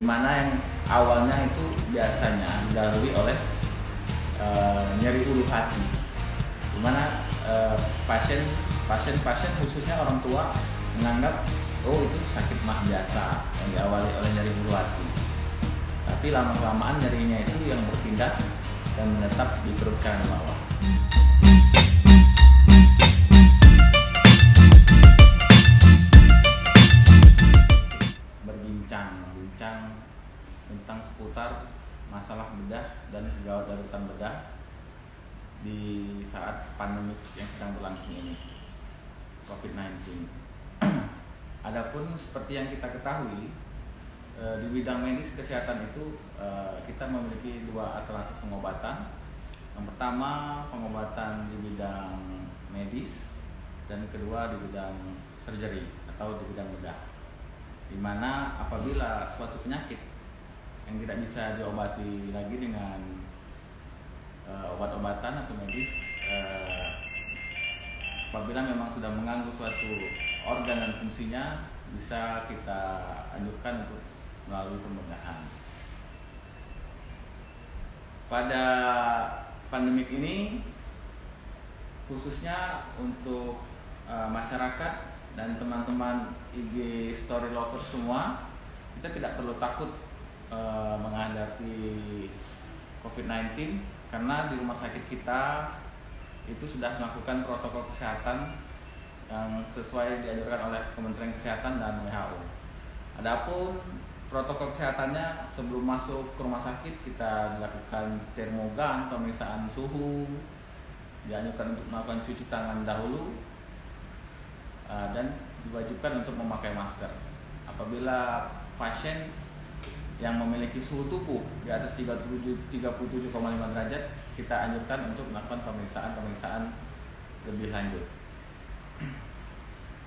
Mana yang awalnya itu biasanya didahului oleh nyeri ulu hati, dimana pasien khususnya orang tua menganggap oh itu sakit mah biasa yang diawali oleh nyeri ulu hati, tapi lama-kelamaan nyerinya itu yang berpindah dan menetap di perut kanan bawah. Berbincang tentang seputar masalah bedah dan gawat darutan bedah di saat pandemi yang sedang berlangsung ini, COVID-19. Adapun seperti yang kita ketahui, di bidang medis kesehatan itu kita memiliki dua alternatif pengobatan. Yang pertama pengobatan di bidang medis dan kedua di bidang surgery atau di bidang bedah. Dimana apabila suatu penyakit yang tidak bisa diobati lagi dengan obat-obatan atau medis, apabila memang sudah mengganggu suatu organ dan fungsinya, bisa kita anjurkan untuk melalui pembedahan. Pada pandemik ini, khususnya untuk masyarakat dan teman-teman IG Story Lover semua, kita tidak perlu takut menghadapi COVID-19 karena di rumah sakit kita itu sudah melakukan protokol kesehatan yang sesuai dianjurkan oleh Kementerian Kesehatan dan WHO. Adapun protokol kesehatannya, sebelum masuk ke rumah sakit kita dilakukan termogan, pemeriksaan suhu, dianjurkan untuk melakukan cuci tangan dahulu, dan diwajibkan untuk memakai masker. Apabila pasien yang memiliki suhu tubuh di atas 37,5 derajat, kita anjurkan untuk melakukan pemeriksaan lebih lanjut.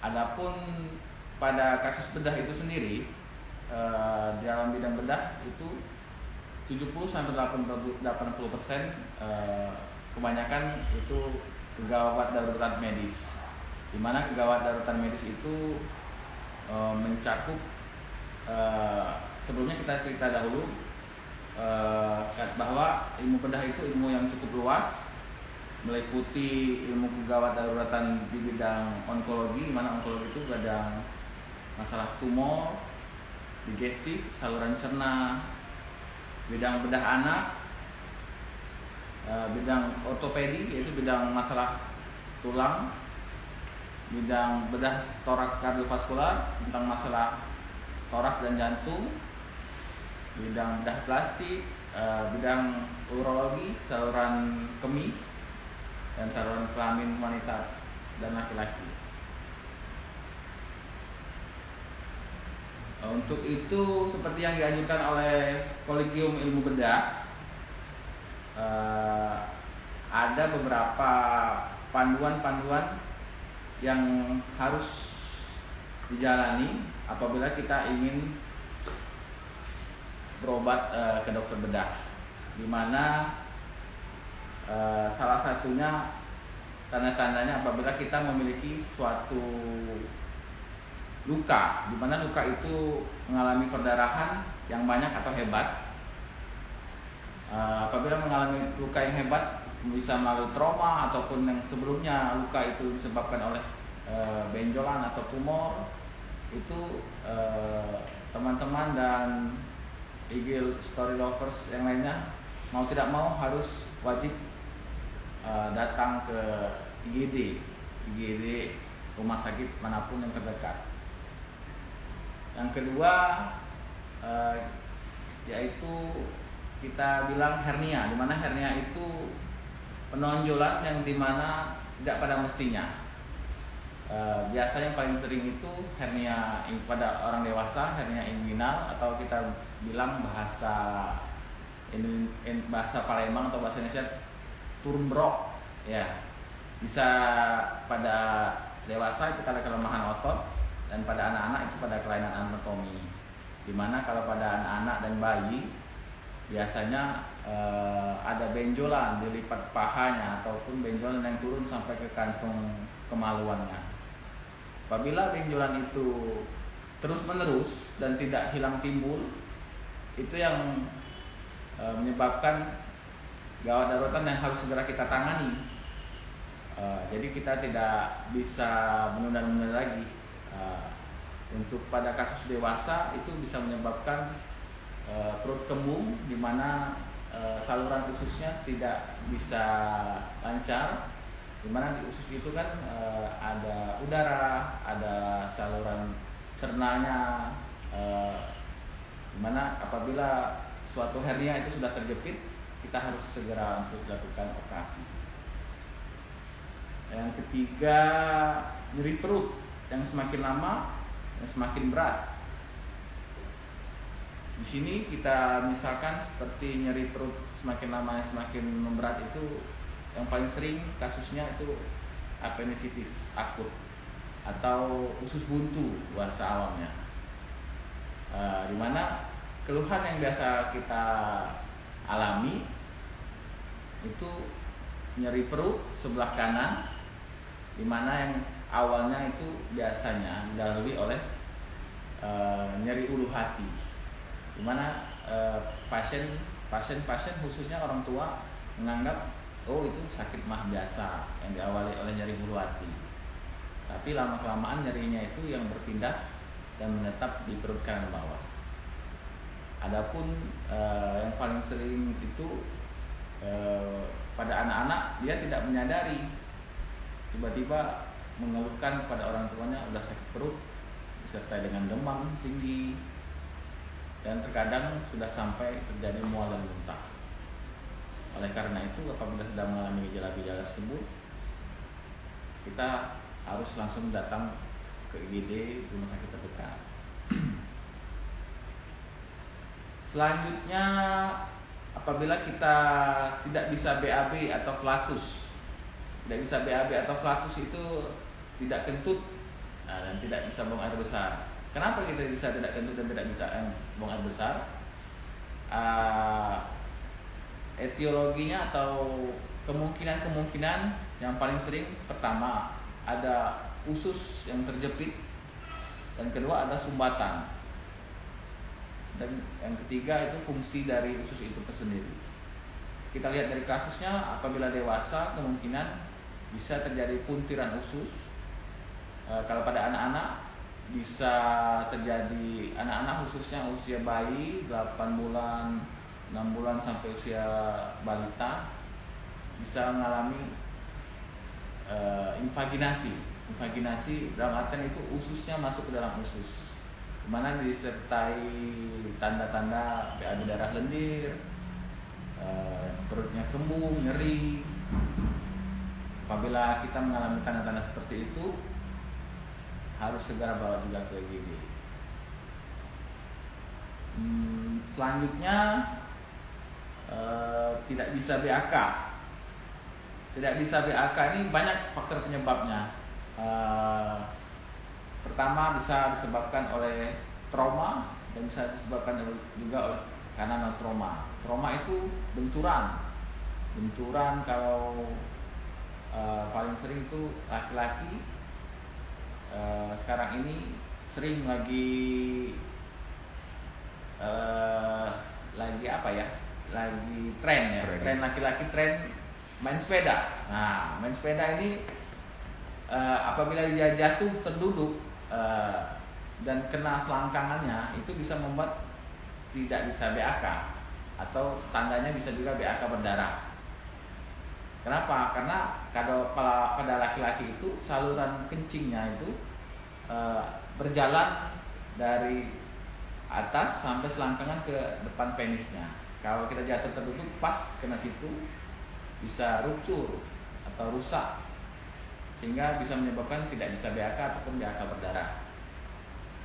Adapun pada kasus bedah itu sendiri, dalam bidang bedah itu 70-80% kebanyakan itu kegawat darurat medis, di mana kegawat darurat medis itu mencakup, sebelumnya kita cerita dahulu bahwa ilmu bedah itu ilmu yang cukup luas, meliputi ilmu kegawat daruratan di bidang onkologi, di mana onkologi itu ada masalah tumor, digestif, saluran cerna, bidang bedah anak, bidang ortopedi yaitu bidang masalah tulang, bidang bedah torak kardiovaskular tentang masalah toraks dan jantung, bidang bedah plastik, bidang urologi, saluran kemih dan saluran kelamin wanita dan laki-laki. Untuk itu, seperti yang dianjurkan oleh Kolegium Ilmu Bedah, ada beberapa panduan-panduan yang harus dijalani apabila kita ingin berobat ke dokter bedah, di mana salah satunya tanda-tandanya apabila kita memiliki suatu luka, di mana luka itu mengalami perdarahan yang banyak atau hebat. Apabila mengalami luka yang hebat, bisa melalui trauma ataupun yang sebelumnya luka itu disebabkan oleh benjolan atau tumor, itu teman-teman dan IG Story Lovers yang lainnya mau tidak mau harus wajib datang ke IGD rumah sakit manapun yang terdekat. Yang kedua yaitu kita bilang hernia, di mana hernia itu penonjolan yang dimana tidak pada mestinya. Biasanya yang paling sering itu hernia pada orang dewasa, hernia inguinal, atau kita bilang bahasa Palembang atau bahasa Indonesia turmbrok, ya. Bisa pada dewasa itu pada kelemahan otot, dan pada anak-anak itu pada kelainan anatomi. Dimana kalau pada anak-anak dan bayi biasanya ada benjolan di lipat pahanya ataupun benjolan yang turun sampai ke kantung kemaluannya. Apabila benjolan itu terus-menerus dan tidak hilang timbul, itu yang menyebabkan gawat daruratan yang harus segera kita tangani. Jadi kita tidak bisa menunda-nunda lagi. Untuk pada kasus dewasa itu bisa menyebabkan perut kembung, di mana saluran ususnya tidak bisa lancar, di mana di usus itu kan ada udara, ada saluran cernanya, di mana apabila suatu hernia itu sudah terjepit, kita harus segera untuk lakukan operasi. Yang ketiga, nyeri perut yang semakin lama yang semakin berat. Di sini kita misalkan seperti nyeri perut semakin lama semakin memberat, itu yang paling sering kasusnya itu appendicitis akut atau usus buntu bahasa awamnya. Di mana keluhan yang biasa kita alami itu nyeri perut sebelah kanan, di mana yang awalnya itu biasanya didahului oleh nyeri ulu hati, di mana pasien khususnya orang tua menganggap itu sakit mah biasa yang diawali oleh nyeri ulu hati, tapi lama-kelamaan nyerinya itu yang berpindah dan menetap di perut kanan bawah. Adapun yang paling sering itu pada anak-anak, dia tidak menyadari, tiba-tiba mengeluhkan kepada orang tuanya udah sakit perut disertai dengan demam tinggi, dan terkadang sudah sampai terjadi mual dan muntah. Oleh karena itu, apabila sudah mengalami gejala-gejala tersebut, kita harus langsung datang ke IGD, rumah sakit terdekat. Selanjutnya, apabila kita tidak bisa BAB atau flatus. Tidak bisa BAB atau flatus itu tidak kentut dan tidak bisa buang air besar. Kenapa kita bisa tidak kentut dan tidak bisa buang air besar? Etiologinya atau kemungkinan yang paling sering, pertama ada usus yang terjepit, dan kedua ada sumbatan, dan yang ketiga itu fungsi dari usus itu tersendiri. Kita lihat dari kasusnya, apabila dewasa kemungkinan bisa terjadi puntiran usus. Kalau pada anak-anak bisa terjadi, anak-anak khususnya usia bayi 8 bulan, 6 bulan sampai usia balita, bisa mengalami invaginasi. Invaginasi dalam artian itu ususnya masuk ke dalam usus, dimana disertai tanda-tanda BAB darah lendir, perutnya kembung, nyeri. Apabila kita mengalami tanda-tanda seperti itu, harus segera bawa juga ke IGD. Selanjutnya, tidak bisa BAK. Tidak bisa BAK ini banyak faktor penyebabnya. Pertama, bisa disebabkan oleh trauma, dan bisa disebabkan juga oleh karena non trauma. Trauma itu benturan kalau paling sering itu laki-laki sekarang ini sering lagi tren laki-laki tren main sepeda. Nah, main sepeda ini apabila dia jatuh terduduk dan kena selangkangannya, itu bisa membuat tidak bisa BAK, atau tandanya bisa juga BAK berdarah. Kenapa? Karena pada laki-laki itu saluran kencingnya itu berjalan dari atas sampai selangkangan ke depan penisnya. Kalau kita jatuh terduduk pas kena situ, bisa ruptur atau rusak, sehingga bisa menyebabkan tidak bisa BAK ataupun BAK berdarah.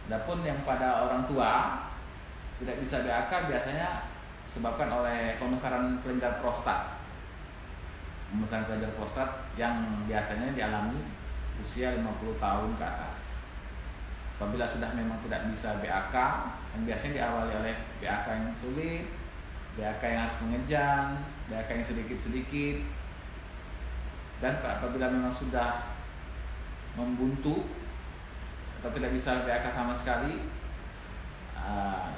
Adapun yang pada orang tua tidak bisa BAK biasanya disebabkan oleh pembesaran kelenjar prostat. Pembesaran kelenjar prostat yang biasanya dialami usia 50 tahun ke atas. Apabila sudah memang tidak bisa BAK, yang biasanya diawali oleh BAK yang sulit, BAK yang harus mengejang, BAK yang sedikit-sedikit, dan apabila memang sudah membuntu atau tidak bisa BAK sama sekali,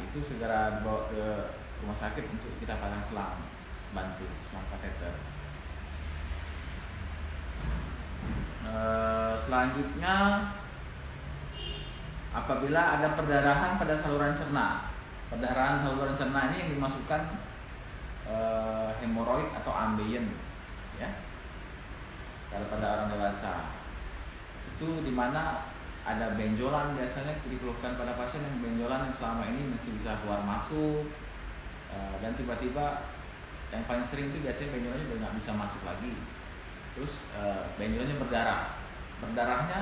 itu segera dibawa ke rumah sakit untuk kita pasang selang, bantu selang kateter. Selanjutnya, apabila ada perdarahan pada saluran cerna, perdarahan saluran cerna ini yang dimasukkan hemoroid atau ambeien, ya, kalau pada orang dewasa itu dimana ada benjolan, biasanya dikeluhkan pada pasien yang benjolan yang selama ini masih bisa keluar masuk, dan tiba-tiba yang paling sering itu biasanya benjolannya udah nggak bisa masuk lagi, terus benjolannya berdarahnya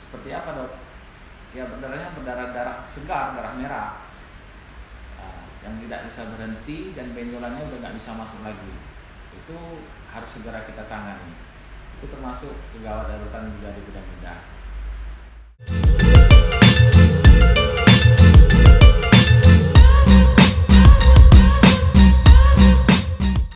seperti apa, Dok? Ya, berdarahnya berdarah segar, darah merah, yang tidak bisa berhenti dan benjolannya udah nggak bisa masuk lagi. Itu harus segera kita tangani. Itu termasuk kegawat darurat juga di bidang bedah.